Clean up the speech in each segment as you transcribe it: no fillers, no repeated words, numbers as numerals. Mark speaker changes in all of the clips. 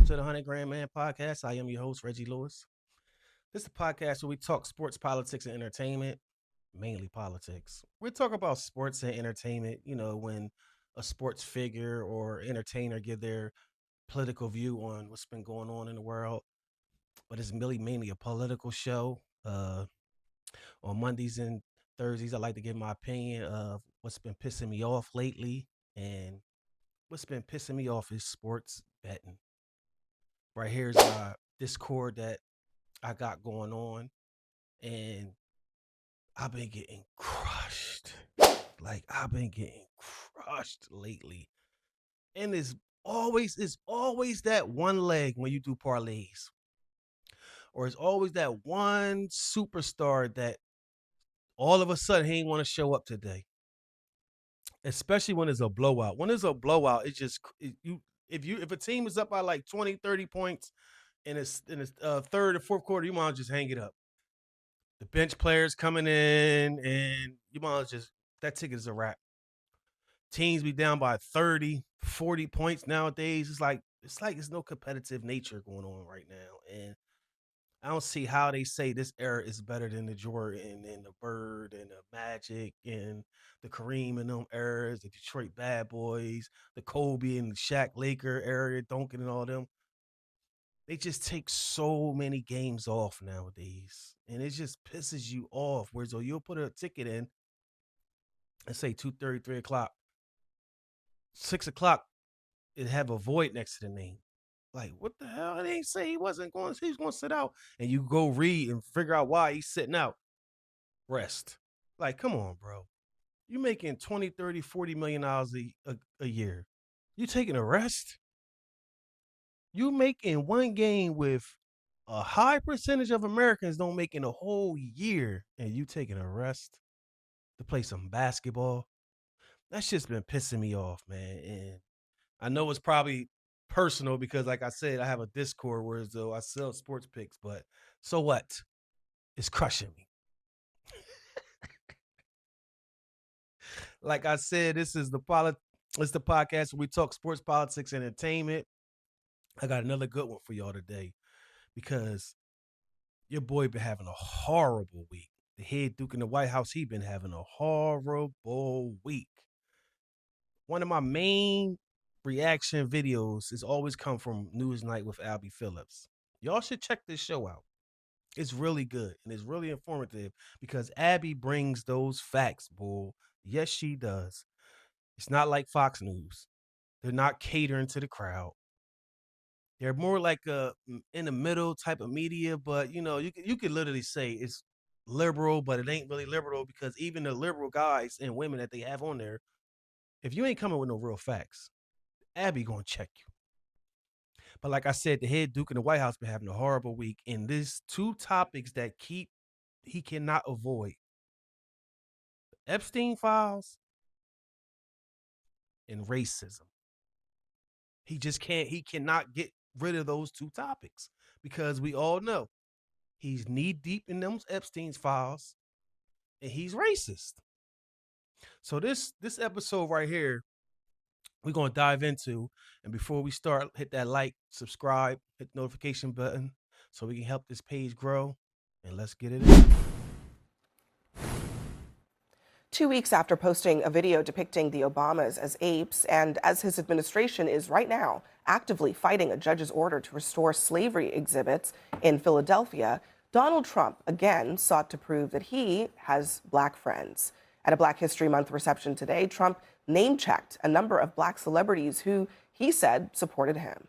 Speaker 1: to the 100 Grand Man podcast. I am your host, Reggie Lewis. This is a podcast where we talk sports, politics, and entertainment, mainly politics. We talk about sports and entertainment, when a sports figure or entertainer give their political view on what's been going on in the world. But it's really mainly a political show. On Mondays and Thursdays, I like to give my opinion of what's been pissing me off lately. And what's been pissing me off is sports betting. Right here's my Discord that I got going on, and I've been getting crushed. Like I've been getting crushed lately. And it's always that one leg when you do parlays. Or it's always that one superstar that all of a sudden he ain't want to show up today. Especially when it's a blowout. When it's a blowout, it's just if a team is up by like 20, 30 points in its third or fourth quarter, you might just hang it up. The bench players coming in, and you might just that ticket is a wrap. Teams be down by 30, 40 points nowadays. It's like it's no competitive nature going on right now. And I don't see how they say this era is better than the Jordan and the Bird and the Magic and the Kareem and them eras, the Detroit Bad Boys, the Kobe and the Shaq Laker era, Duncan and all them. They just take so many games off nowadays. And it just pisses you off. Whereas though you'll put a ticket in and say 2:30, 3 o'clock, 6 o'clock, it have a void next to the name. Like, what the hell? They ain't say he was going to sit out. And you go read and figure out why he's sitting out. Rest. Like, come on, bro. You making 20, 30, 40 million dollars a year. You taking a rest? You making one game with a high percentage of Americans don't make in a whole year, and you taking a rest to play some basketball? That's just been pissing me off, man. And I know it's probably personal because, like I said, I have a Discord where though I sell sports picks, but so what? It's crushing me. Like I said, this is the podcast where we talk sports, politics, and entertainment. I got another good one for y'all today because your boy been having a horrible week. The head Duke in the White House, he been having a horrible week. One of my main reaction videos has always come from Newsnight with Albie Phillips. Y'all should check this show out. It's really good and it's really informative because Abby brings those facts, bull. Yes, she does. It's not like Fox News. They're not catering to the crowd. They're more like a in the middle type of media, but you could literally say it's liberal, but it ain't really liberal because even the liberal guys and women that they have on there, if you ain't coming with no real facts, Abby gonna check you. But like I said, the head Duke in the White House been having a horrible week, and there's two topics that he cannot avoid: the Epstein files and racism. He cannot get rid of those two topics because we all know he's knee deep in those Epstein's files and he's racist. So this episode right here, we're going to dive into. And before we start, hit that like, subscribe, hit the notification button so we can help this page grow. And let's get it in.
Speaker 2: 2 weeks after posting a video depicting the Obamas as apes, and as his administration is right now actively fighting a judge's order to restore slavery exhibits in Philadelphia, Donald Trump again sought to prove that he has black friends. At a Black History Month reception today, Trump name-checked a number of black celebrities who he said supported him.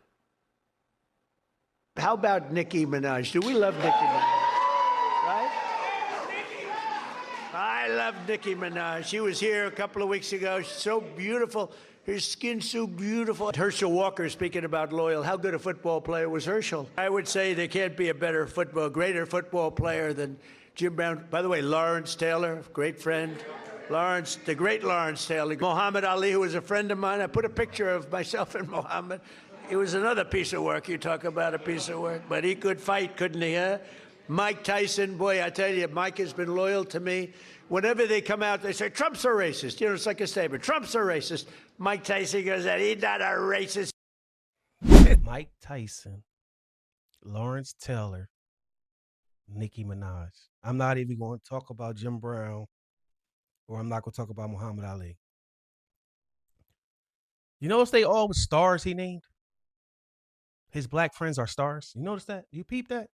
Speaker 3: How about NickiMinaj? Do we love Nicki Minaj? Right? I love Nicki Minaj. She was here a couple of weeks ago. She's so beautiful. Her skin's so beautiful. Herschel Walker speaking about loyal. How good a football player was Herschel? I would say there can't be a greater football player than Jim Brown. By the way, Lawrence Taylor, great friend. Lawrence, the great Lawrence Taylor. Muhammad Ali, who was a friend of mine. I put a picture of myself and Muhammad. It was another piece of work. You talk about a piece of work. But he could fight, couldn't he, huh? Mike Tyson, boy, I tell you, Mike has been loyal to me. Whenever they come out, they say, Trump's a racist. It's like a statement. Trump's a racist. Mike Tyson goes, he's not a racist.
Speaker 1: Mike Tyson, Lawrence Taylor, Nicki Minaj. I'm not even going to talk about Jim Brown, or I'm not going to talk about Muhammad Ali. You notice they all was stars he named? His black friends are stars. You notice that? You peep that?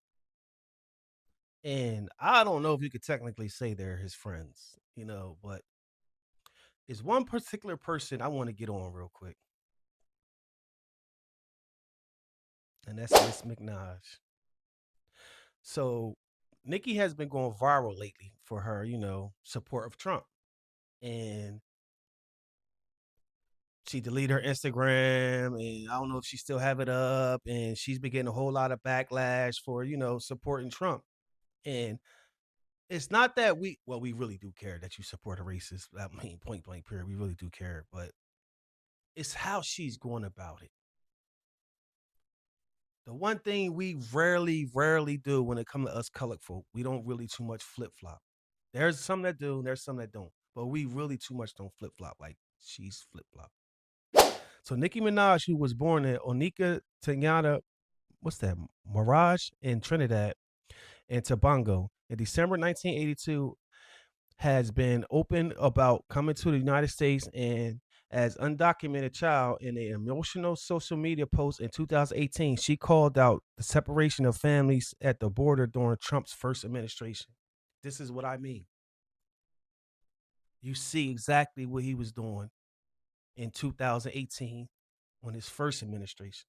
Speaker 1: And I don't know if you could technically say they're his friends, but it's one particular person I want to get on real quick, and that's Miss McNaj. So Nikki has been going viral lately for her, support of Trump. And she deleted her Instagram, and I don't know if she still have it up, and she's been getting a whole lot of backlash for, supporting Trump. And it's not that we really do care that you support a racist. I mean, point blank period. We really do care, but it's how she's going about it. The one thing we rarely do when it comes to us colored folk, we don't really too much flip flop. There's some that do, there's some that don't, but we really too much don't flip flop like she's flip flop. So Nicki Minaj, who was born in Onika Tanyana, what's that, Mirage in Trinidad and Tobago in December 1982, has been open about coming to the United States and as undocumented child. In an emotional social media post in 2018, she called out the separation of families at the border during Trump's first administration. This is what I mean. You see exactly what he was doing in 2018 on his first administration.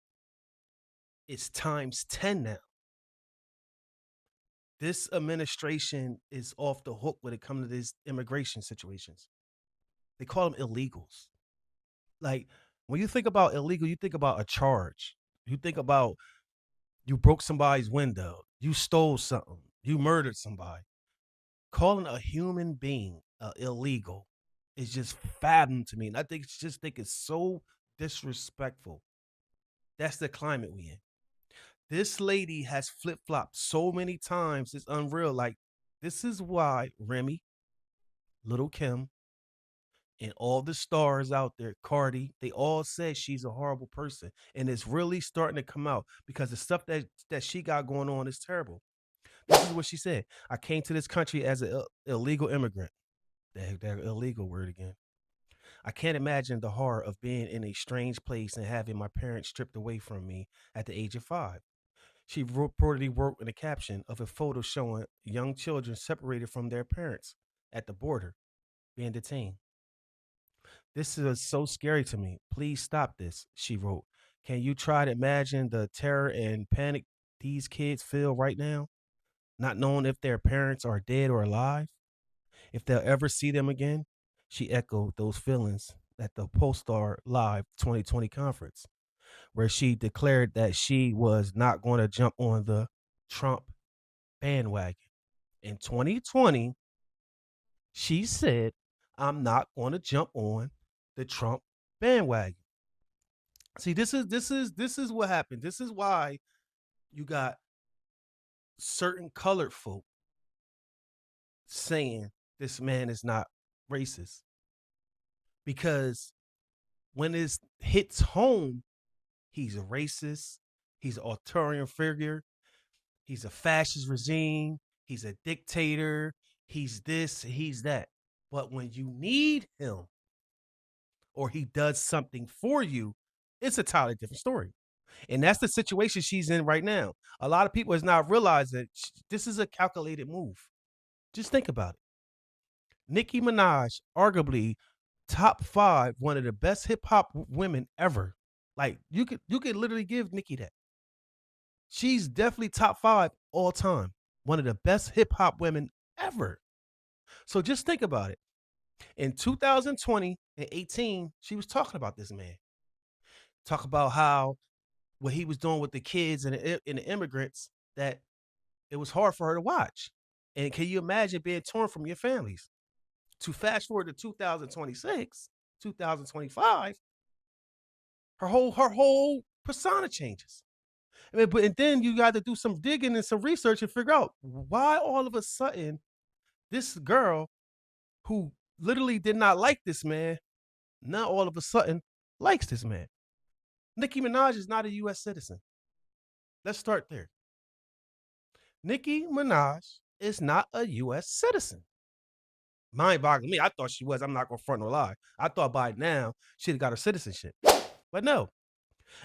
Speaker 1: It's times 10 now. This administration is off the hook when it comes to these immigration situations. They call them illegals. Like, when you think about illegal, you think about a charge. You think about you broke somebody's window, you stole something, you murdered somebody. Calling a human being illegal is just fathom to me. And I think it's so disrespectful. That's the climate we in. This lady has flip flopped so many times. It's unreal. Like, this is why Remy, Little Kim, and all the stars out there, Cardi, they all said she's a horrible person. And it's really starting to come out because the stuff that she got going on is terrible. This is what she said. I came to this country as an illegal immigrant. That illegal word again. I can't imagine the horror of being in a strange place and having my parents stripped away from me at the age of 5. She reportedly wrote in a caption of a photo showing young children separated from their parents at the border being detained. This is so scary to me. Please stop this, she wrote. Can you try to imagine the terror and panic these kids feel right now, not knowing if their parents are dead or alive, if they'll ever see them again? She echoed those feelings at the Polestar Live 2020 conference, where she declared that she was not going to jump on the Trump bandwagon. In 2020, she said, I'm not going to jump on the Trump bandwagon. See, this is what happened. This is why you got certain colored folk saying this man is not racist. Because when it hits home, he's a racist, he's an authoritarian figure, he's a fascist regime, he's a dictator, he's this, he's that. But when you need him or he does something for you, it's a totally different story. And that's the situation she's in right now. A lot of people has not realized that this is a calculated move. Just think about it. Nicki Minaj, arguably top 5, one of the best hip hop women ever. Like, you could literally give Nicki that. She's definitely top 5 all time. One of the best hip hop women ever. So just think about it. In 2020 and 18, she was talking about this man. Talk about how what he was doing with the kids and the immigrants, that it was hard for her to watch. And can you imagine being torn from your families? To fast forward to 2026, 2025, her whole persona changes. I mean, and then you got to do some digging and some research and figure out why all of a sudden this girl who literally did not like this man now all of a sudden likes this man. Nicki Minaj is not a U.S. citizen. Let's start there. Nicki Minaj is not a U.S. citizen. Mind boggling me. I thought she was. I'm not going to front no lie. I thought by now she'd have got her citizenship. But no.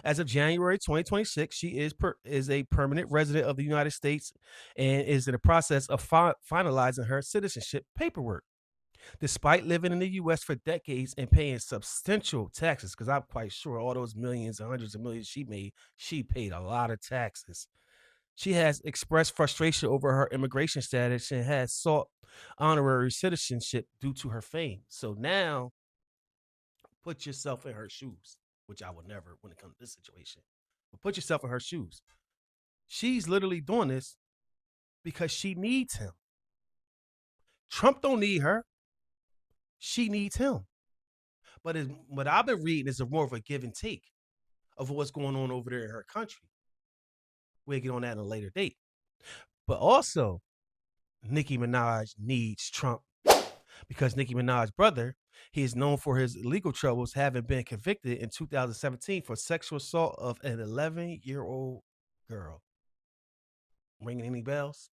Speaker 1: As of January 2026, she is a permanent resident of the United States and is in the process of finalizing her citizenship paperwork. Despite living in the U.S. for decades and paying substantial taxes, because I'm quite sure all those millions and hundreds of millions she made, she paid a lot of taxes. She has expressed frustration over her immigration status and has sought honorary citizenship due to her fame. So now, put yourself in her shoes, which I would never when it comes to this situation. But put yourself in her shoes. She's literally doing this because she needs him. Trump don't need her. She needs him. But what I've been reading is more of a give and take of what's going on over there in her country. We'll get on that in a later date. But also, Nicki Minaj needs Trump because Nicki Minaj's brother, he is known for his legal troubles, having been convicted in 2017 for sexual assault of an 11-year-old girl. Ringing any bells?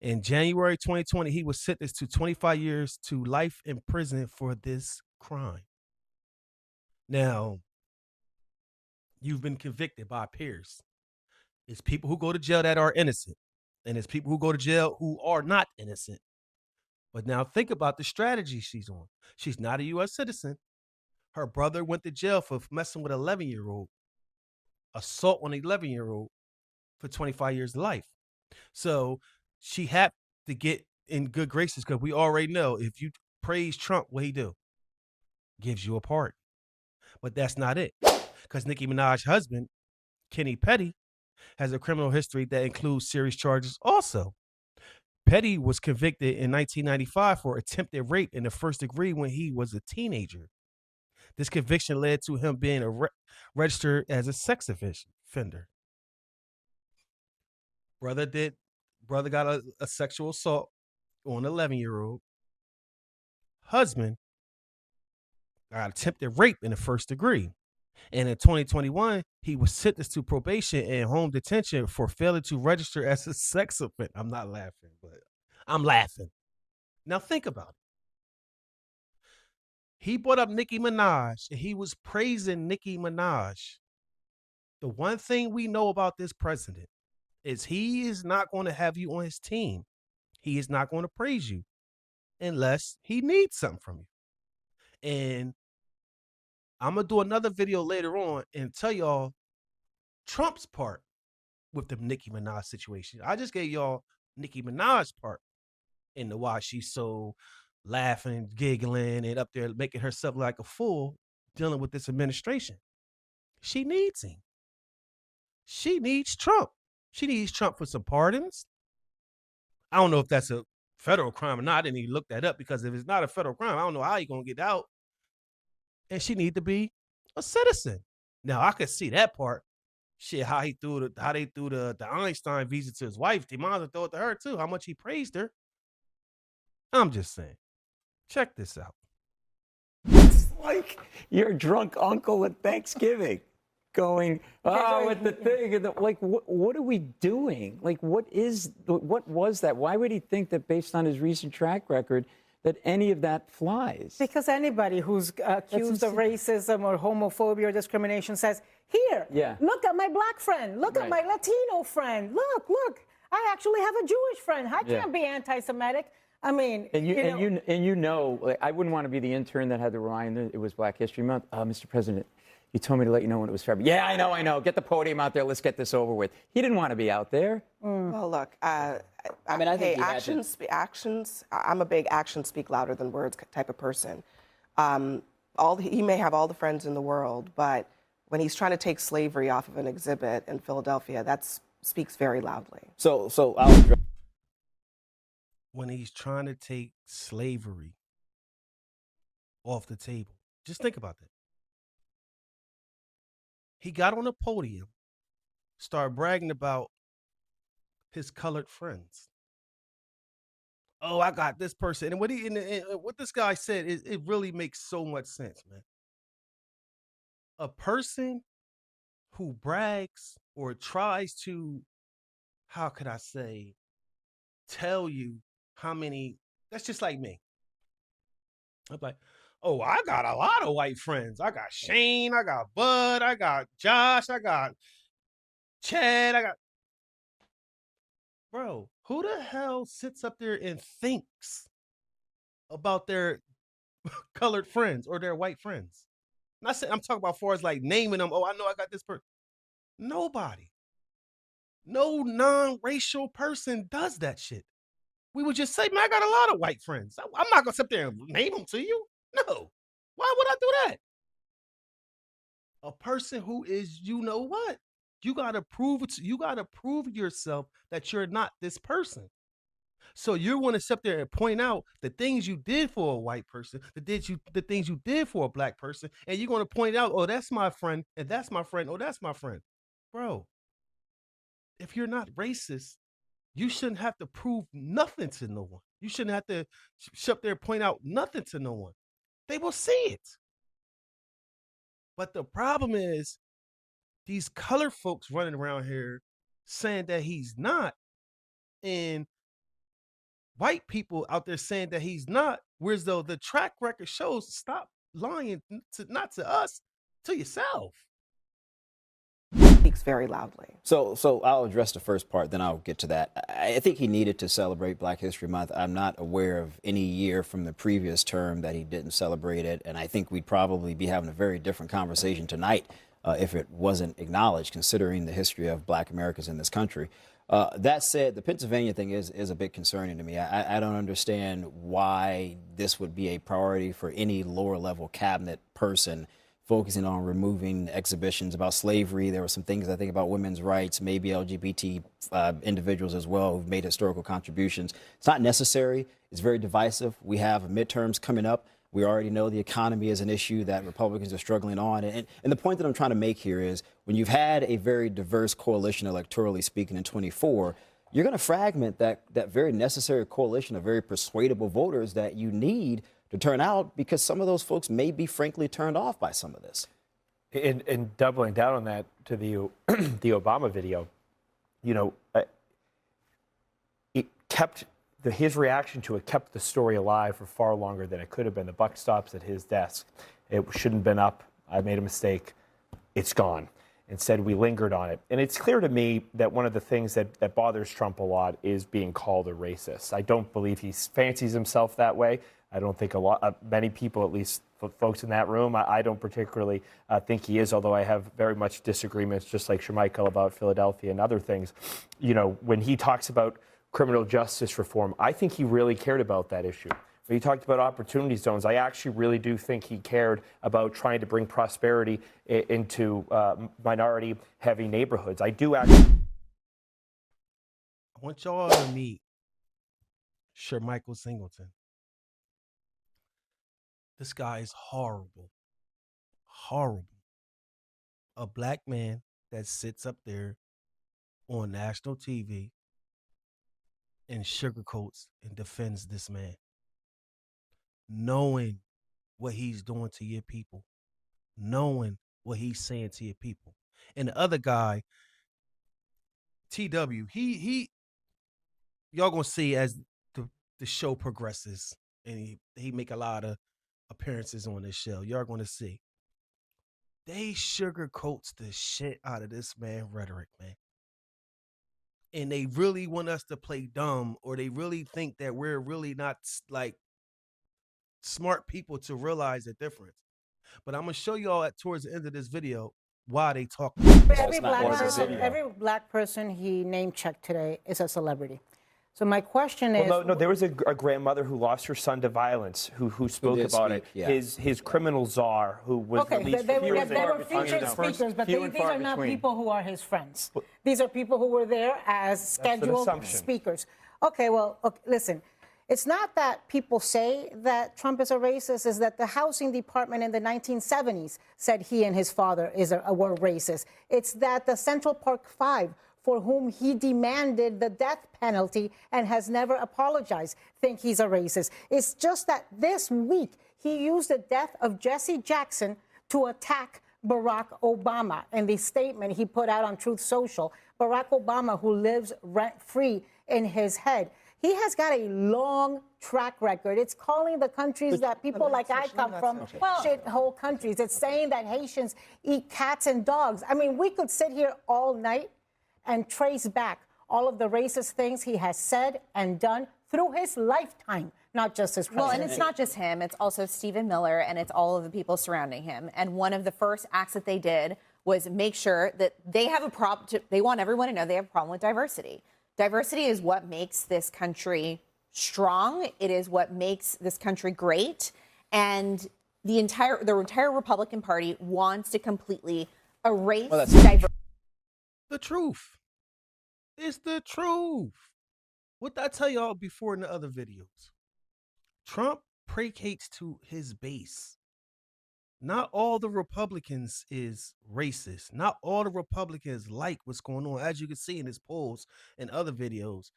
Speaker 1: In January 2020, he was sentenced to 25 years to life in prison for this crime. Now, you've been convicted by peers. It's people who go to jail that are innocent, and it's people who go to jail who are not innocent. But now think about the strategy she's on. She's not a U.S. citizen. Her brother went to jail for messing with an 11-year-old, assault on an 11-year-old for 25 years of life. So she had to get in good graces because we already know if you praise Trump, what he do? Gives you a pardon. But that's not it. Because Nicki Minaj's husband, Kenny Petty, has a criminal history that includes serious charges also. Petty was convicted in 1995 for attempted rape in the first degree when he was a teenager. This conviction led to him being registered as a sex offender. Brother got a sexual assault on an 11-year-old. Husband got attempted rape in the first degree. And in 2021, he was sentenced to probation and home detention for failing to register as a sex offender. I'm not laughing, but I'm laughing. Now think about it. He brought up Nicki Minaj and he was praising Nicki Minaj. The one thing we know about this president is he is not going to have you on his team. He is not going to praise you unless he needs something from you. And I'm going to do another video later on and tell y'all Trump's part with the Nicki Minaj situation. I just gave y'all Nicki Minaj's part in the why she's so laughing, giggling, and up there making herself like a fool dealing with this administration. She needs him. She needs Trump. She needs Trump for some pardons. I don't know if that's a federal crime or not. I didn't even look that up because if it's not a federal crime, I don't know how you're going to get out. And she need to be a citizen. Now, I could see that part. Shit, how they threw the Einstein visa to his wife. They might as well throw it to her too. How much he praised her. I'm just saying. Check this out.
Speaker 4: It's like your drunk uncle at Thanksgiving going, oh, with the thing. Like, what are we doing? Like, what was that? Why would he think that based on his recent track record that any of that flies?
Speaker 5: Because anybody who's accused of racism or homophobia or discrimination says, here, look at my black friend. Look at my Latino friend. Look, I actually have a Jewish friend. I can't be anti-Semitic. I mean,
Speaker 4: you know, like, I wouldn't want to be the intern that had the reminder it was Black History Month. Mr. President, you told me to let you know when it was February. Yeah, I know. Get the podium out there. Let's get this over with. He didn't want to be out there.
Speaker 2: Well, look, I think actions. I'm a big actions speak louder than words type of person. He may have all the friends in the world, but when he's trying to take slavery off of an exhibit in Philadelphia, that speaks very loudly.
Speaker 4: So I'll
Speaker 1: when he's trying to take slavery off the table. Just think about that. He got on a podium, started bragging about his colored friends. Oh, I got this person. And what this guy said, it really makes so much sense, man. A person who brags or tries to, how could I say, tell you how many, that's just like me. I'm like, oh, I got a lot of white friends. I got Shane, I got Bud, I got Josh, I got Chad, I got, bro, who the hell sits up there and thinks about their colored friends or their white friends? Not saying, I'm talking about far as like naming them. Oh, I know I got this person. Nobody. No non-racial person does that shit. We would just say, man, I got a lot of white friends. I'm not gonna sit there and name them to you. No. Why would I do that? A person who is, you know what? You gotta prove yourself that you're not this person. So you want to sit there and point out the things you did for a white person, the things you did for a black person, and you're gonna point out, oh, that's my friend, and that's my friend, oh, that's my friend. Bro, if you're not racist, you shouldn't have to prove nothing to no one. You shouldn't have to sit up there and point out nothing to no one. They will see it. But the problem is these color folks running around here saying that he's not, and white people out there saying that he's not, whereas though the track record shows, stop lying to, not to us, to yourself.
Speaker 2: Speaks very loudly.
Speaker 6: So I'll address the first part, then I'll get to that. I think he needed to celebrate Black History Month. I'm not aware of any year from the previous term that he didn't celebrate it, and I think we'd probably be having a very different conversation tonight if it wasn't acknowledged, considering the history of Black Americans in this country. That said, the Pennsylvania thing is a bit concerning to me. I don't understand why this would be a priority for any lower level cabinet person focusing on removing exhibitions about slavery. There were some things I think about women's rights, maybe LGBT individuals as well who've made historical contributions. It's not necessary. It's very divisive. We have midterms coming up. We already know the economy is an issue that Republicans are struggling on. And the point that I'm trying to make here is when you've had a very diverse coalition electorally speaking in 24, you're going to fragment that very necessary coalition of very persuadable voters that you need to turn out, because some of those folks may be frankly turned off by some of this.
Speaker 7: And doubling down on that to the the Obama video, you know, it kept his reaction to it kept the story alive for far longer than it could have been. The buck stops at his desk. It shouldn't have been up. I made a mistake. It's gone. Instead, we lingered on it. And it's clear to me that one of the things that bothers Trump a lot is being called a racist. I don't believe he fancies himself that way. I don't think many people, at least folks in that room, I don't particularly think he is, although I have very much disagreements, just like Shermichael, about Philadelphia and other things. You know, when he talks about criminal justice reform, I think he really cared about that issue. When he talked about opportunity zones, I actually really do think he cared about trying to bring prosperity into minority-heavy neighborhoods. I do actually.
Speaker 1: I want y'all to meet Shermichael Singleton. This guy is horrible. Horrible. A black man that sits up there on national TV and sugarcoats and defends this man, knowing what he's doing to your people, knowing what he's saying to your people. And the other guy, TW, he y'all gonna see as the show progresses, and he make a lot of appearances on this show. Y'all gonna see. They sugarcoats the shit out of this man rhetoric, man. And they really want us to play dumb, or they really think that we're really not like smart people to realize the difference. But I'm gonna show y'all towards the end of this video why they talk.
Speaker 5: Every black person he name checked today is a celebrity. So my question is...
Speaker 7: Well, no, there was a grandmother who lost her son to violence who spoke about it. Yeah. His criminal czar who was released.
Speaker 5: They were featured speakers, but these are not people who are his friends. These are people who were there as scheduled speakers. Okay, well, listen. It's not that people say that Trump is a racist, it's that the housing department in the 1970s said he and his father were racist. It's that the Central Park Five, for whom he demanded the death penalty and has never apologized, think he's a racist. It's just that this week he used the death of Jesse Jackson to attack Barack Obama. In the statement he put out on Truth Social, Barack Obama, who lives rent-free in his head, he has got a long track record. It's calling the countries that people like I come from shithole countries. It's saying that Haitians eat cats and dogs. I mean, we could sit here all night and trace back all of the racist things he has said and done through his lifetime, not just his presidency.
Speaker 8: Well, and it's not just him. It's also Stephen Miller, and it's all of the people surrounding him. And one of the first acts that they did was make sure that they have a problem. They want everyone to know they have a problem with diversity. Diversity is what makes this country strong. It is what makes this country great. And the entire Republican Party wants to completely erase diversity.
Speaker 1: The truth. It's the truth. What did I tell y'all before in the other videos? Trump placates to his base. Not all the Republicans is racist. Not all the Republicans like what's going on. As you can see in his polls and other videos,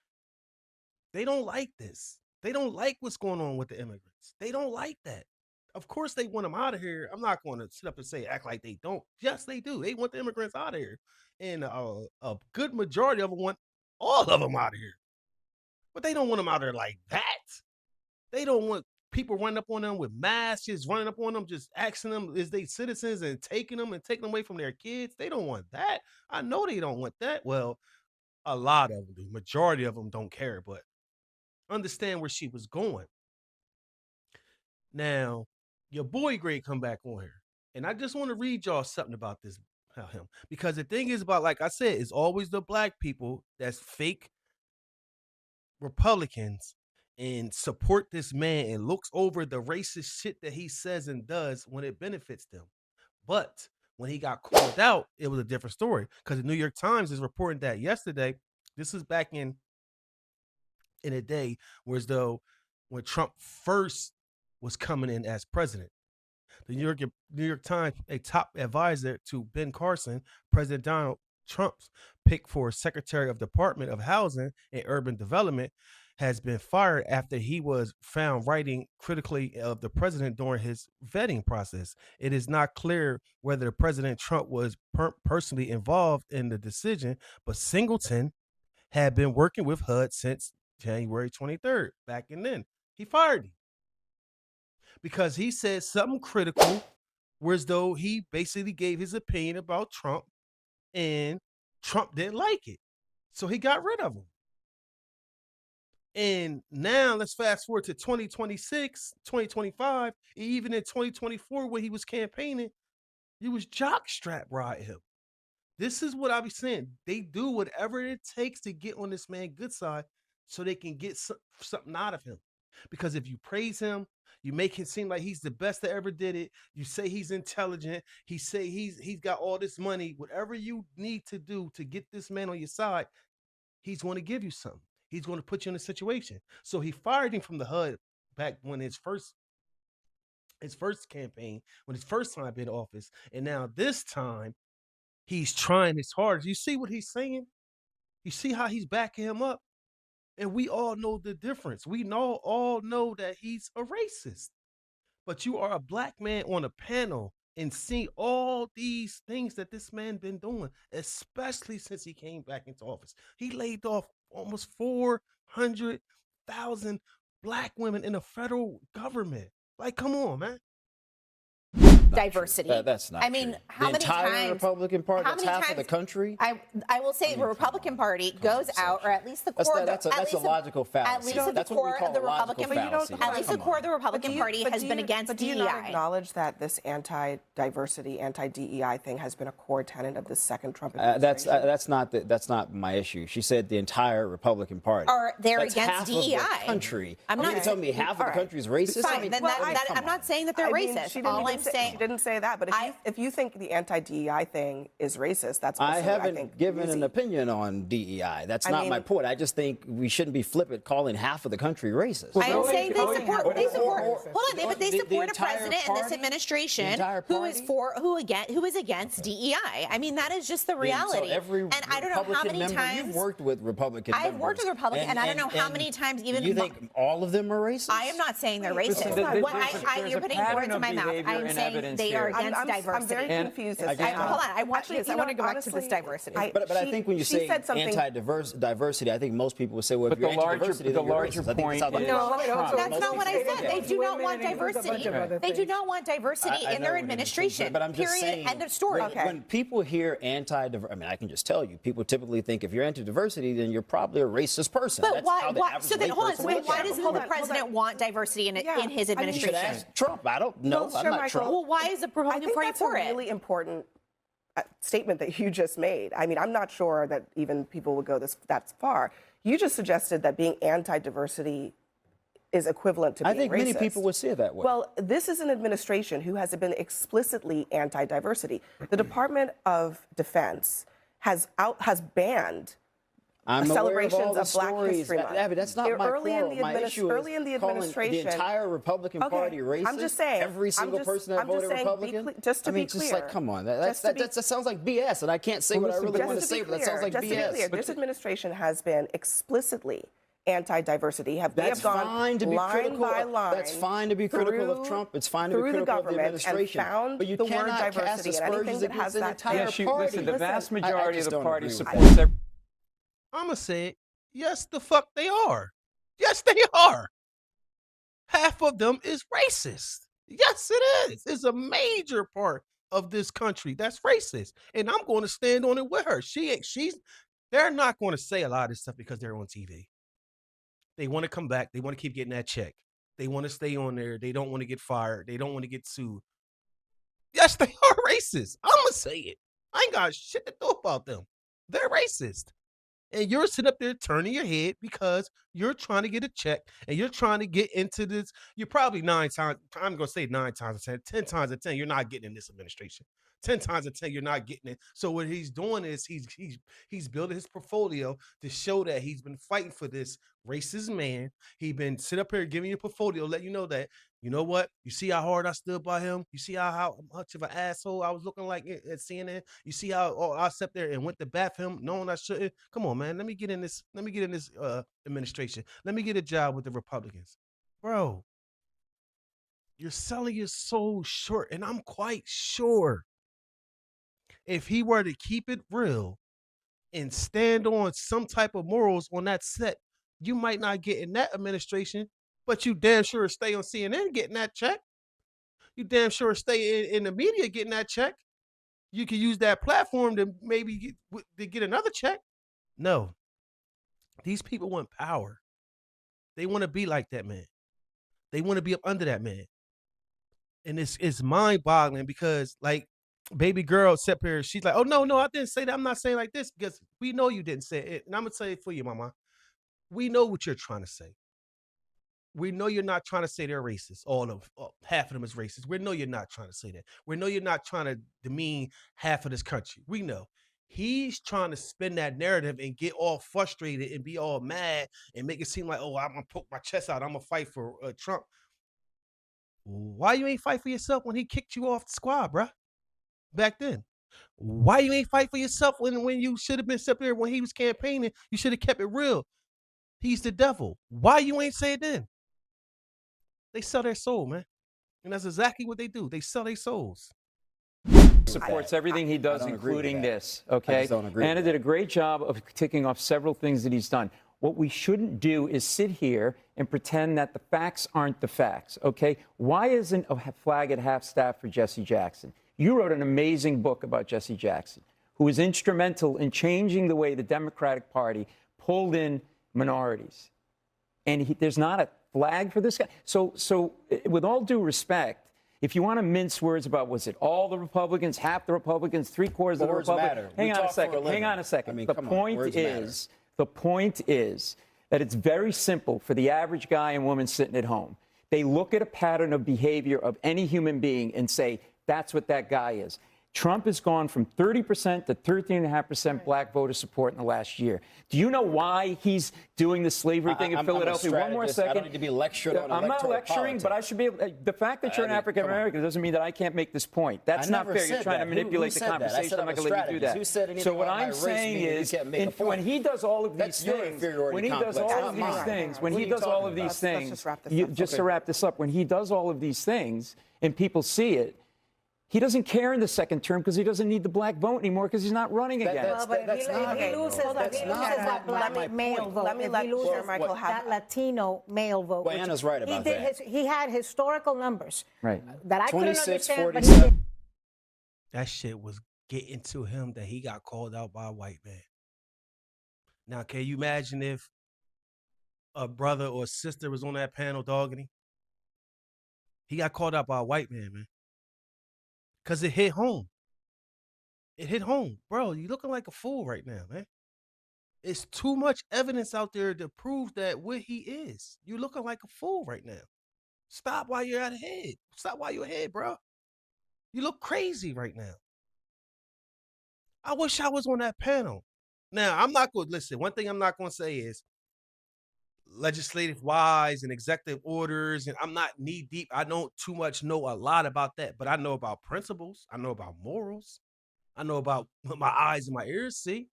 Speaker 1: they don't like this. They don't like what's going on with the immigrants. They don't like that. Of course they want them out of here. I'm not going to sit up and say act like they don't. Yes, they do. They want the immigrants out of here. And a good majority of them want all of them out of here. But they don't want them out there like that. They don't want people running up on them with masks, just running up on them, just asking them, is they citizens, and taking them away from their kids. They don't want that. I know they don't want that. Well, a lot of them do. Majority of them don't care, but understand where she was going. Now, your boy Greg come back on here. And I just want to read y'all something about this, about him. Because the thing is about, like I said, it's always the black people that's fake Republicans and support this man and looks over the racist shit that he says and does when it benefits them. But when he got called out, it was a different story, because the New York Times is reporting that yesterday. This is back in a day whereas though when Trump first was coming in as president. The New York Times, a top advisor to Ben Carson, President Donald Trump's pick for Secretary of Department of Housing and Urban Development, has been fired after he was found writing critically of the president during his vetting process. It is not clear whether President Trump was personally involved in the decision, but Singleton had been working with HUD since January 23rd. Back in then, he fired him because he said something critical, whereas though he basically gave his opinion about Trump, and Trump didn't like it. So he got rid of him. And now let's fast forward to 2026, 2025, even in 2024 when he was campaigning, he was jockstrap riding him. This is what I be saying. They do whatever it takes to get on this man's good side so they can get something out of him. Because if you praise him, you make him seem like he's the best that ever did it. You say he's intelligent. He say he's got all this money. Whatever you need to do to get this man on your side, he's going to give you something. He's going to put you in a situation. So he fired him from the HUD back when his first campaign, when his first time in office. And now this time, he's trying his hardest. You see what he's saying? You see how he's backing him up? And we all know the difference. We all know that he's a racist. But you are a black man on a panel and see all these things that this man been doing, especially since he came back into office. He laid off almost 400,000 black women in the federal government. Like, come on, man.
Speaker 8: Diversity.
Speaker 6: That's not.
Speaker 8: I mean,
Speaker 6: true.
Speaker 8: how many
Speaker 6: entire
Speaker 8: times?
Speaker 6: Republican Party.
Speaker 8: How
Speaker 6: That's
Speaker 8: many
Speaker 6: half
Speaker 8: times,
Speaker 6: of the country.
Speaker 8: I will say the Republican Party goes out, or at least the core.
Speaker 6: That's a logical fallacy.
Speaker 8: At least
Speaker 6: That's
Speaker 8: the
Speaker 6: what we
Speaker 8: core
Speaker 6: call
Speaker 8: of the
Speaker 6: a logical
Speaker 8: Republican.
Speaker 6: fallacy.
Speaker 8: At least the core of the Republican Party has been against
Speaker 2: Do you
Speaker 8: DEI.
Speaker 2: not acknowledge that this anti-diversity, anti-DEI thing has been a core tenet of the second Trump administration?
Speaker 6: That's not my issue. She said the entire Republican Party.
Speaker 8: Or they're
Speaker 6: that's
Speaker 8: against
Speaker 6: half
Speaker 8: DEI.
Speaker 6: Of the country.
Speaker 8: I'm not
Speaker 6: telling me half of the country is racist.
Speaker 8: Fine,
Speaker 6: I mean,
Speaker 8: then I'm not saying that they're racist.
Speaker 2: She
Speaker 8: didn't
Speaker 2: say that. But if you think the anti-DEI thing is racist, that's
Speaker 6: I
Speaker 2: also,
Speaker 6: haven't given an opinion on DEI. That's not my point. I just think we shouldn't be flippant calling half of the country racist.
Speaker 8: I am saying they support. Hold on, but they support a president and this administration who is against DEI. I mean, that is just the reality.
Speaker 6: So every
Speaker 8: and I don't know how many times
Speaker 6: you've worked with Republican members.
Speaker 8: I've worked with Republicans, and I don't know how many times even.
Speaker 6: You think all of them are racist?
Speaker 8: I am not saying they're racist. You're putting words in my mouth. I am saying
Speaker 4: evidence
Speaker 8: they are
Speaker 4: here.
Speaker 8: against diversity.
Speaker 2: I'm very confused.
Speaker 8: Hold on, I want to go back to this diversity.
Speaker 6: But I think when you say anti-diversity, I think most people would say, well, if you're anti-diversity, then you're racist. I think it sounds like
Speaker 8: No, that's not what I said. They do not want diversity. They do not want diversity in their administration.
Speaker 6: But I'm just
Speaker 8: period.
Speaker 6: saying,
Speaker 8: End of story.
Speaker 6: When people hear anti-diversity, I mean, I can just tell you, people typically think if you're anti-diversity, then you're probably a racist person.
Speaker 8: But
Speaker 6: That's
Speaker 8: why?
Speaker 6: how the average
Speaker 8: So then, hold on. So
Speaker 6: layperson
Speaker 8: then, why
Speaker 6: looks
Speaker 8: does
Speaker 6: at it.
Speaker 8: the president want diversity in his administration?
Speaker 6: You should ask Trump. I don't know. I'm not Trump.
Speaker 8: Well, why is the Republican Party for it?
Speaker 2: That's a really important statement that you just made. I mean, I'm not sure that even people would go that far. You just suggested that being anti-diversity is equivalent to being racist.
Speaker 6: I think many people would see it that way.
Speaker 2: Well, this is an administration who has been explicitly anti-diversity. The Department of Defense has banned celebrations of Black History Month.
Speaker 6: Abby, that's not my quarrel. My issue
Speaker 2: early in the
Speaker 6: is calling
Speaker 2: administration,
Speaker 6: the entire Republican Party racist.
Speaker 2: I'm just saying.
Speaker 6: Every single person that voted Republican.
Speaker 2: Just to be clear.
Speaker 6: Just like, come on, that sounds like BS, and I can't say what I really want to say, but that sounds like BS.
Speaker 2: Just to be clear, this administration has been explicitly anti-diversity.
Speaker 6: That's
Speaker 2: gone
Speaker 6: fine to be
Speaker 2: line
Speaker 6: critical.
Speaker 2: by line.
Speaker 6: That's fine to be critical of Trump. It's fine to be critical of the administration.
Speaker 2: But you
Speaker 6: cannot cast aspersions against an entire party.
Speaker 4: Listen, the vast majority of the party supports.
Speaker 1: I'm gonna say it. Yes, the fuck they are. Yes, they are. Half of them is racist. Yes, it is. It's a major part of this country that's racist, and I'm going to stand on it with her. They're not going to say a lot of this stuff because they're on TV. They want to come back. They want to keep getting that check. They want to stay on there. They don't want to get fired. They don't want to get sued. Yes, they are racist. I'm going to say it. I ain't got shit to do about them. They're racist. And you're sitting up there turning your head because you're trying to get a check and you're trying to get into this. You're probably 9 times, I'm going to say 9 times out of 10, 10 times out of 10, you're not getting in this administration. 10 times out of 10, you're not getting it. So what he's doing is he's building his portfolio to show that he's been fighting for this racist man. He's been sitting up here giving you a portfolio, let you know that, you know what? You see how hard I stood by him? You see how much of an asshole I was looking like at CNN? You see how I sat there and went to bat for him knowing I shouldn't? Come on, man. Let me get in this administration. Let me get a job with the Republicans. Bro, you're selling your soul short. And I'm quite sure if he were to keep it real and stand on some type of morals on that set, you might not get in that administration, but you damn sure stay on CNN getting that check. You damn sure stay in the media getting that check. You can use that platform to maybe get another check. No. These people want power. They want to be like that man. They want to be up under that man. And it's mind-boggling because, like, baby girl sat here, she's like, oh, no, I didn't say that. I'm not saying like this because we know you didn't say it. And I'm going to say it for you, mama. We know what you're trying to say. We know you're not trying to say they're racist. Half of them is racist. We know you're not trying to say that. We know you're not trying to demean half of this country. We know. He's trying to spin that narrative and get all frustrated and be all mad and make it seem like, oh, I'm going to poke my chest out. I'm going to fight for Trump. Why you ain't fight for yourself when he kicked you off the squad, bruh? Back then. Why you ain't fight for yourself when you should have been up there when he was campaigning? You should have kept it real. He's the devil. Why you ain't say it then? They sell their soul, man. And that's exactly what they do. They sell their souls.
Speaker 4: Supports everything he does, including this. Okay. Anna did a great job of ticking off several things that he's done. What we shouldn't do is sit here and pretend that the facts aren't the facts. Okay. Why isn't a flag at half-staff for Jesse Jackson? You wrote an amazing book about Jesse Jackson, who was instrumental in changing the way the Democratic Party pulled in minorities. And there's not a flag for this guy. So with all due respect, if you want to mince words about, was it all the Republicans, half the Republicans, 3/4 of the Republicans? Hang on a second. I mean, the point is that it's very simple for the average guy and woman sitting at home. They look at a pattern of behavior of any human being and say, that's what that guy is. Trump has gone from 30% to 13.5% black voter support in the last year. Do you know why he's doing the slavery thing in Philadelphia? One more second.
Speaker 6: I don't need to be lectured on
Speaker 4: I'm not lecturing,
Speaker 6: politics.
Speaker 4: But I should be able. The fact that you're an African American doesn't mean that I can't make this point. That's not fair. You're trying to manipulate the conversation. I'm not going to let you do that.
Speaker 6: Who said anything
Speaker 4: so what
Speaker 6: about
Speaker 4: I'm
Speaker 6: my
Speaker 4: saying
Speaker 6: race
Speaker 4: is, when he does all of these things, just to wrap this up, when he does all of these things and people see it, He doesn't care in the second term because he doesn't need the black vote anymore because he's not running again.
Speaker 5: If he loses that black male vote,
Speaker 2: Let me let Sir Michael have
Speaker 5: that Latino male vote.
Speaker 6: Well, Anna's right about that.
Speaker 5: He had historical numbers.
Speaker 4: Right.
Speaker 5: That I couldn't
Speaker 6: 26,
Speaker 5: understand, but
Speaker 6: 47.
Speaker 5: he did.
Speaker 1: That shit was getting to him that he got called out by a white man. Now, can you imagine if a brother or a sister was on that panel dogging him? He got called out by a white man. Because it hit home. It hit home. Bro, you looking like a fool right now, man. It's too much evidence out there to prove that what he is. You looking like a fool right now. Stop while you're ahead. Stop while you're ahead, bro. You look crazy right now. I wish I was on that panel. Now, I'm not going to listen. One thing I'm not going to say is legislative wise and executive orders, and I'm not knee deep. I don't too much know a lot about that, but I know about principles. I know about morals. I know about what my eyes and my ears see.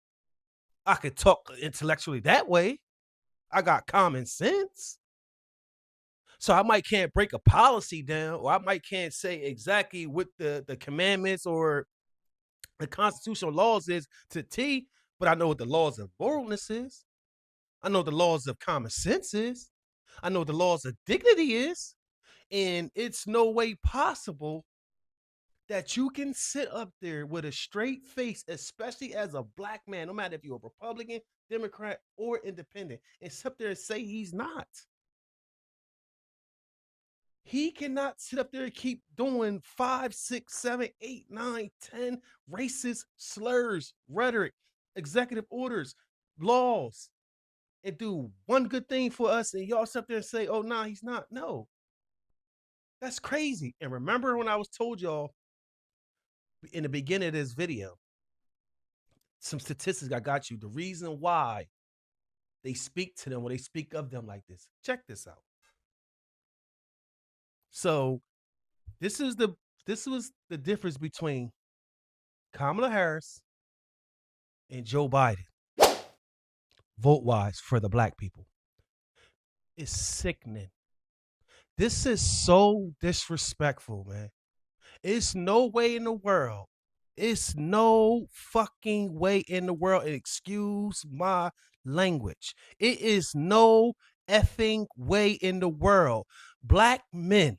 Speaker 1: I could talk intellectually that way. I got common sense. So I might can't break a policy down, or I might can't say exactly what the commandments or the constitutional laws is to T, but I know what the laws of moralness is. I know the laws of common sense is. I know the laws of dignity is. And it's no way possible that you can sit up there with a straight face, especially as a black man, no matter if you're a Republican, Democrat, or independent, and sit up there and say he's not. He cannot sit up there and keep doing 5, 6, 7, 8, 9, 10 racist slurs, rhetoric, executive orders, laws, and do one good thing for us, and y'all sit up there and say, oh, nah, he's not. No. That's crazy. And remember when I was told y'all in the beginning of this video, some statistics I got you, the reason why they speak to them or they speak of them like this. Check this out. So this was the difference between Kamala Harris and Joe Biden, vote-wise for the black people. It's sickening. This is so disrespectful, man. It's no way in the world. It's no fucking way in the world. And excuse my language. It is no effing way in the world. Black men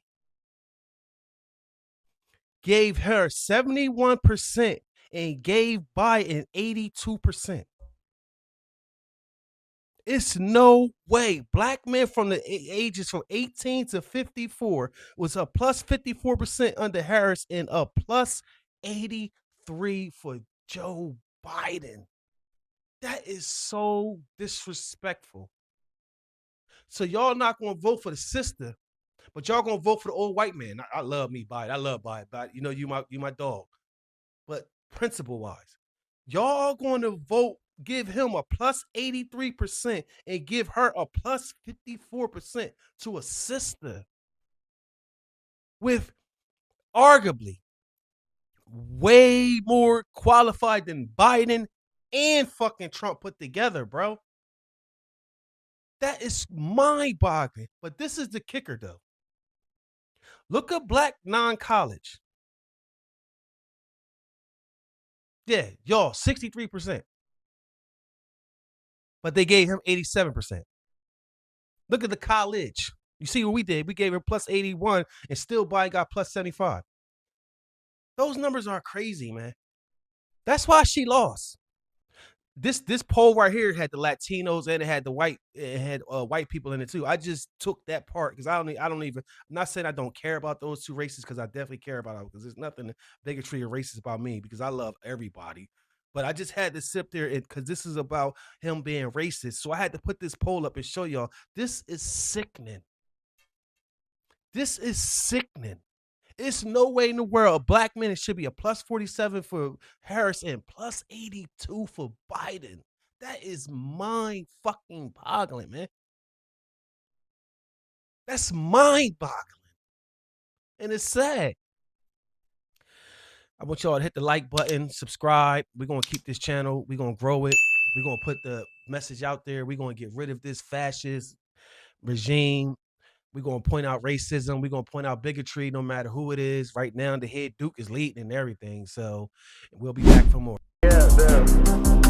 Speaker 1: gave her 71% and gave Biden 82%. It's no way. Black men from the ages from 18 to 54 was a plus 54% under Harris and a plus 83 for Joe Biden. That is so disrespectful. So y'all not going to vote for the sister, but y'all going to vote for the old white man. I love me Biden. I love Biden. But you know, you my dog. But principle-wise, y'all going to vote, give him a plus 83% and give her a plus 54% to a sister with arguably way more qualified than Biden and fucking Trump put together, bro. That is mind-boggling. But this is the kicker, though. Look at black non-college. Yeah, y'all, 63%. But they gave him 87%. Look at the college. You see what we did? We gave him plus 81 and still Biden got plus 75. Those numbers are crazy, man. That's why she lost. This poll right here had the Latinos and it had white people in it too. I just took that part because I don't even. I'm not saying I don't care about those two races because I definitely care about them because there's nothing bigotry or racist about me because I love everybody. But I just had to sit there because this is about him being racist. So I had to put this poll up and show y'all this is sickening. This is sickening. It's no way in the world. Black men, it should be a plus 47 for Harris and plus 82 for Biden. That is mind fucking boggling, man. That's mind boggling. And it's sad. I want y'all to hit the like button, subscribe. We're going to keep this channel. We're going to grow it. We're going to put the message out there. We're going to get rid of this fascist regime. We're going to point out racism. We're going to point out bigotry, no matter who it is. Right now, the head Duke is leading and everything. So we'll be back for more.
Speaker 3: Yeah,